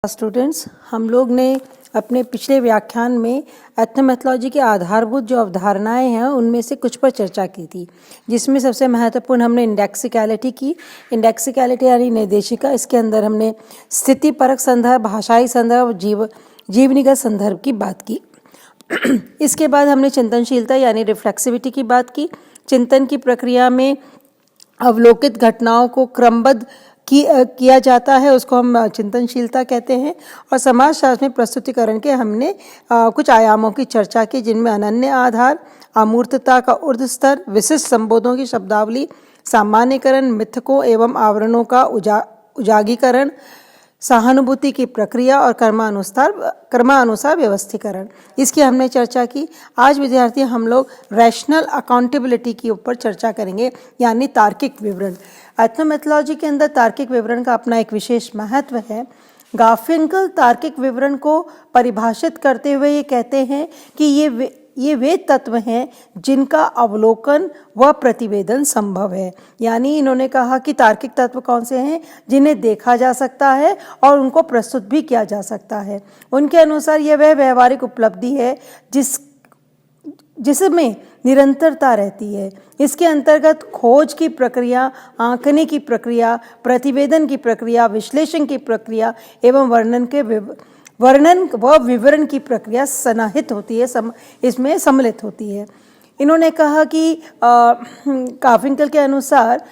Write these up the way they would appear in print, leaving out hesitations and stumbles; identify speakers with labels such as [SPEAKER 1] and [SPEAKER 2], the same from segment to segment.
[SPEAKER 1] Students, हम लोग ने अपने पिछले व्याख्यान में एथनोमेथोलॉजी की आधारभूत जो अवधारणाएं हैं उनमें से कुछ पर चर्चा की थी, जिसमें सबसे महत्वपूर्ण हमने इंडेक्सिकैलिटी की। इंडेक्सिकैलिटी यानी निर्देशिका। इसके अंदर हमने स्थिति परक संदर्भ, भाषाई संदर्भ, जीवनीगत संदर्भ की बात की। इसके बाद हमने चिंतनशीलता यानी रिफ्लेक्सिविटी की बात की। चिंतन की प्रक्रिया में अवलोकित घटनाओं को क्रमबद्ध किया जाता है, उसको हम चिंतनशीलता कहते हैं। और समाजशास्त्र में प्रस्तुतिकरण के हमने कुछ आयामों की चर्चा की, जिनमें अनन्य आधार, अमूर्तता का ऊर्ध्व स्तर, विशिष्ट संबोधों की शब्दावली, सामान्यकरण, मिथकों एवं आवरणों का उजागीकरण, सहानुभूति की प्रक्रिया और कर्मानुसार व्यवस्थीकरण, इसकी हमने चर्चा की। आज विद्यार्थी हम लोग रैशनल अकाउंटेबिलिटी के ऊपर चर्चा करेंगे, यानी तार्किक विवरण। एथनोमेथोलॉजी के अंदर तार्किक विवरण का अपना एक विशेष महत्व है। गार्फिंकल तार्किक विवरण को परिभाषित करते हुए ये कहते हैं कि ये वे तत्व हैं जिनका अवलोकन व प्रतिवेदन संभव है। यानी इन्होंने कहा कि तार्किक तत्व कौन से हैं जिन्हें देखा जा सकता है और उनको प्रस्तुत भी किया जा सकता है। उनके अनुसार यह वह व्यवहारिक उपलब्धि है जिसमें निरंतरता रहती है। इसके अंतर्गत खोज की प्रक्रिया, आंकने की प्रक्रिया, प्रतिवेदन की प्रक्रिया, विश्लेषण की प्रक्रिया एवं वर्णन व विवरण की प्रक्रिया समाहित होती है, इसमें सम्मिलित होती है। इन्होंने कहा कि गार्फिंकल के अनुसार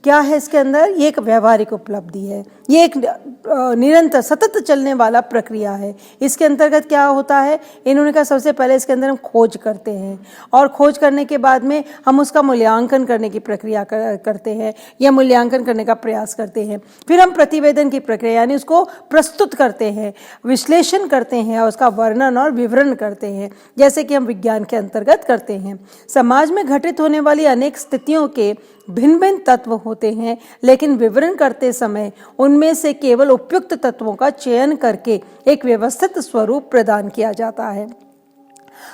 [SPEAKER 1] क्या है इसके अंदर, ये एक व्यवहारिक उपलब्धि है, ये एक निरंतर सतत चलने वाला प्रक्रिया है। इसके अंतर्गत क्या होता है, इन्होंने कहा सबसे पहले इसके अंदर हम खोज करते हैं और खोज करने के बाद में हम उसका मूल्यांकन करने की प्रक्रिया करते हैं या मूल्यांकन करने का प्रयास करते हैं। फिर हम प्रतिवेदन की प्रक्रिया यानी उसको प्रस्तुत करते हैं, विश्लेषण करते हैं और उसका वर्णन और विवरण करते हैं, जैसे कि हम विज्ञान के अंतर्गत करते हैं। समाज में घटित होने वाली अनेक स्थितियों के भिन्न भिन्न तत्व होते हैं, लेकिन विवरण करते समय उनमें से केवल उपयुक्त तत्वों का चयन करके एक व्यवस्थित स्वरूप प्रदान किया जाता है।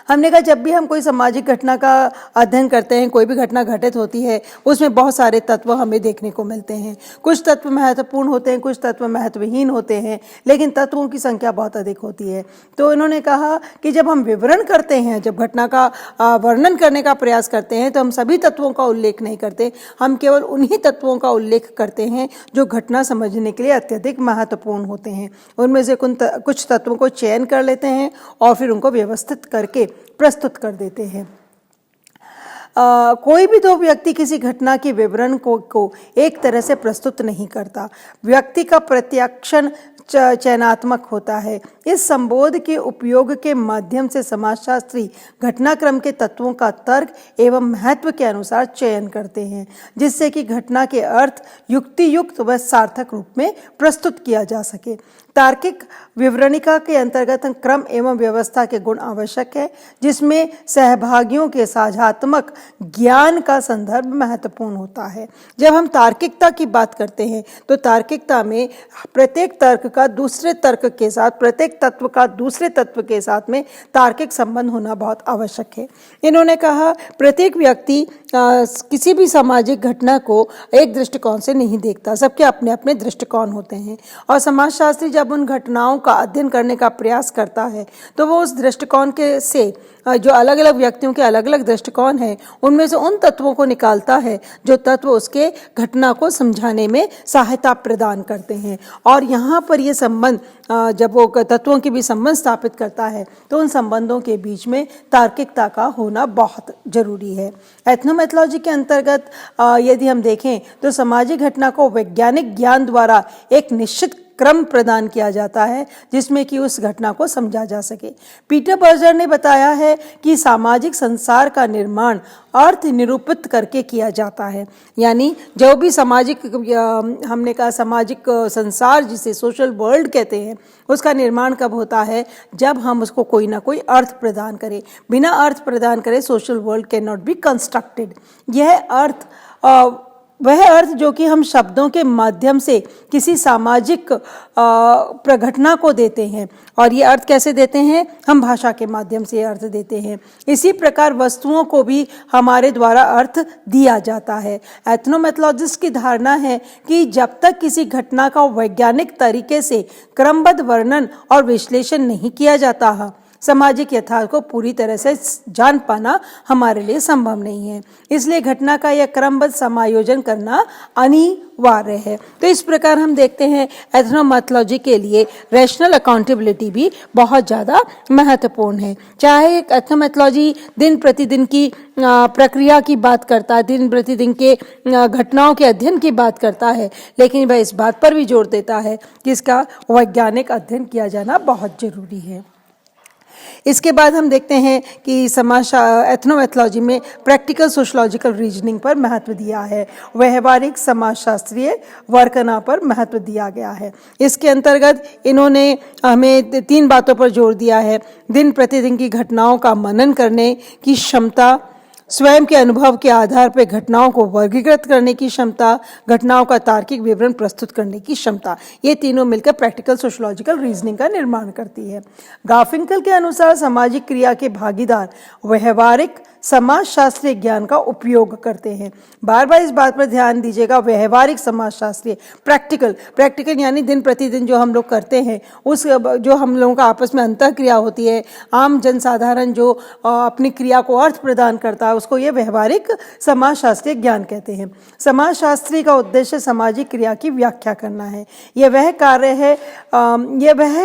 [SPEAKER 1] हमने कहा जब भी हम कोई सामाजिक घटना का अध्ययन करते हैं, कोई भी घटना घटित होती है, उसमें बहुत सारे तत्व हमें देखने को मिलते हैं। कुछ तत्व महत्वपूर्ण होते हैं, कुछ तत्व महत्वहीन होते हैं, लेकिन तत्वों की संख्या बहुत अधिक होती है। तो इन्होंने कहा कि जब हम विवरण करते हैं, जब घटना का वर्णन करने का प्रयास करते हैं, तो हम सभी तत्वों का उल्लेख नहीं करते, हम केवल उन्हीं तत्वों का उल्लेख करते हैं जो घटना समझने के लिए अत्यधिक महत्वपूर्ण होते हैं। उनमें से कुछ तत्वों को चयन कर लेते हैं और फिर उनको व्यवस्थित करके प्रस्तुत कर देते हैं। कोई भी दो व्यक्ति किसी घटना के विवरण को एक तरह से प्रस्तुत नहीं करता। व्यक्ति का प्रत्याक्षण चयनात्मक होता है। इस संबोध के उपयोग के माध्यम से समाजशास्त्री घटनाक्रम के तत्वों का तर्क एवं महत्व के अनुसार चयन करते हैं, जिससे कि घटना के अर्थ युक्ति युक्त व सार्थक रूप में प्रस्तुत किया जा सके। तार्किक विवरणिका के अंतर्गत क्रम एवं व्यवस्था के गुण आवश्यक है, जिसमें सहभागियों के साझात्मक ज्ञान का संदर्भ महत्वपूर्ण होता है। जब हम तार्किकता की बात करते हैं तो तार्किकता में प्रत्येक तर्क का दूसरे तर्क के साथ, प्रत्येक तत्व का दूसरे तत्व के साथ में तार्किक संबंध होना बहुत आवश्यक है। इन्होंने कहा प्रत्येक व्यक्ति किसी भी सामाजिक घटना को एक दृष्टिकोण से नहीं देखता, सबके अपने अपने दृष्टिकोण होते हैं और समाजशास्त्री जब उन घटनाओं का अध्ययन करने का प्रयास करता है तो वो उस दृष्टिकोण के से जो अलग अलग व्यक्तियों के अलग अलग दृष्टिकोण हैं, उनमें से उन तत्वों को निकालता है जो तत्व उसके घटना को समझाने में सहायता प्रदान करते हैं। और यहाँ पर ये संबंध जब वो तत्वों के बीच संबंध स्थापित करता है तो उन संबंधों के बीच में तार्किकता का होना बहुत जरूरी है। एथनोमेथोलॉजी के अंतर्गत यदि हम देखें तो सामाजिक घटना को वैज्ञानिक ज्ञान द्वारा एक निश्चित क्रम प्रदान किया जाता है, जिसमें कि उस घटना को समझा जा सके। पीटर बर्जर ने बताया है कि सामाजिक संसार का निर्माण अर्थ निरूपित करके किया जाता है। यानी जो भी सामाजिक, हमने कहा सामाजिक संसार जिसे सोशल वर्ल्ड कहते हैं, उसका निर्माण कब होता है, जब हम उसको कोई ना कोई अर्थ प्रदान करें। बिना अर्थ प्रदान करे social world can not be constructed. यह अर्थ वह अर्थ जो कि हम शब्दों के माध्यम से किसी सामाजिक प्रघटना को देते हैं, और ये अर्थ कैसे देते हैं? हम भाषा के माध्यम से अर्थ देते हैं। इसी प्रकार वस्तुओं को भी हमारे द्वारा अर्थ दिया जाता है। एथनोमेथोलॉजिस्ट की धारणा है कि जब तक किसी घटना का वैज्ञानिक तरीके से क्रमबद्ध वर्णन और विश्लेषण नहीं किया जाता, सामाजिक यथार्थ को पूरी तरह से जान पाना हमारे लिए संभव नहीं है। इसलिए घटना का यह क्रमबद्ध समायोजन करना अनिवार्य है। तो इस प्रकार हम देखते हैं एथनोमेथोलॉजी के लिए रैशनल अकाउंटेबिलिटी भी बहुत ज़्यादा महत्वपूर्ण है। चाहे एथनोमेथोलॉजी दिन प्रतिदिन की प्रक्रिया की बात करता है, दिन प्रतिदिन के घटनाओं के अध्ययन की बात करता है, लेकिन वह इस बात पर भी जोर देता है कि इसका वैज्ञानिक अध्ययन किया जाना बहुत जरूरी है। इसके बाद हम देखते हैं कि एथनोमेथोलॉजी में प्रैक्टिकल सोशलॉजिकल रीजनिंग पर महत्व दिया है, व्यवहारिक समाजशास्त्रीय वर्कना पर महत्व दिया गया है। इसके अंतर्गत इन्होंने हमें 3 बातों पर जोर दिया है: दिन प्रतिदिन की घटनाओं का मनन करने की क्षमता, स्वयं के अनुभव के आधार पर घटनाओं को वर्गीकृत करने की क्षमता, घटनाओं का तार्किक विवरण प्रस्तुत करने की क्षमता। ये तीनों मिलकर प्रैक्टिकल सोशलॉजिकल रीजनिंग का निर्माण करती है। गार्फिंकल के अनुसार सामाजिक क्रिया के भागीदार व्यवहारिक समाजशास्त्रीय ज्ञान का उपयोग करते हैं। बार बार इस बात पर ध्यान दीजिएगा, व्यवहारिक समाजशास्त्रीय, प्रैक्टिकल यानी दिन प्रतिदिन जो हम लोग करते हैं, उस जो हम लोगों का आपस में अंतः क्रिया होती है, आम जनसाधारण जो अपनी क्रिया को अर्थ प्रदान करता है, उसको ये व्यवहारिक समाजशास्त्रीय ज्ञान कहते हैं। समाजशास्त्री का उद्देश्य सामाजिक क्रिया की व्याख्या करना है। यह वह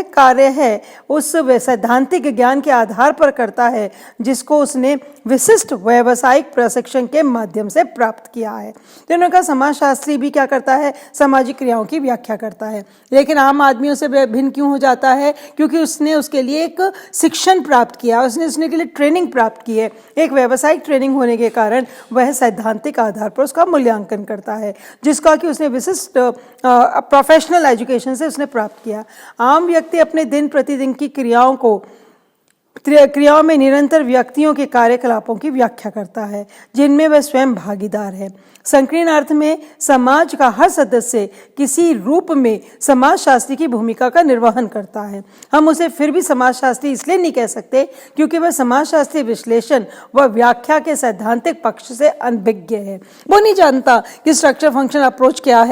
[SPEAKER 1] कार्य है उस सैद्धांतिक ज्ञान के आधार पर करता है जिसको उसने विशिष्ट व्यावसायिक प्रशिक्षण के माध्यम से प्राप्त किया है। तो इन्होंने कहा समाजशास्त्री भी क्या करता है? सामाजिक क्रियाओं की व्याख्या करता है, लेकिन आम आदमियों से भिन्न क्यों हो जाता है? क्योंकि उसने उसके लिए एक शिक्षण प्राप्त किया, उसने के लिए ट्रेनिंग प्राप्त की है। एक व्यावसायिक ट्रेनिंग होने के कारण वह सैद्धांतिक आधार पर उसका मूल्यांकन करता है, जिसका कि उसने विशिष्ट प्रोफेशनल एजुकेशन से उसने प्राप्त किया। आम व्यक्ति अपने दिन प्रतिदिन की क्रियाओं में निरंतर व्यक्तियों के कार्यकलापों की व्याख्या करता है जिनमें वह स्वयं भागीदार है। संकीर्ण अर्थ में समाज का हर सदस्य किसी रूप में समाजशास्त्री की भूमिका का निर्वहन करता है। हम उसे फिर भी समाजशास्त्री इसलिए नहीं कह सकते क्योंकि वह समाजशास्त्री विश्लेषण व व्याख्या के सैद्धांतिक पक्ष से अनभिज्ञ है। वो नहीं जानता कि स्ट्रक्चर फंक्शन अप्रोच क्या है।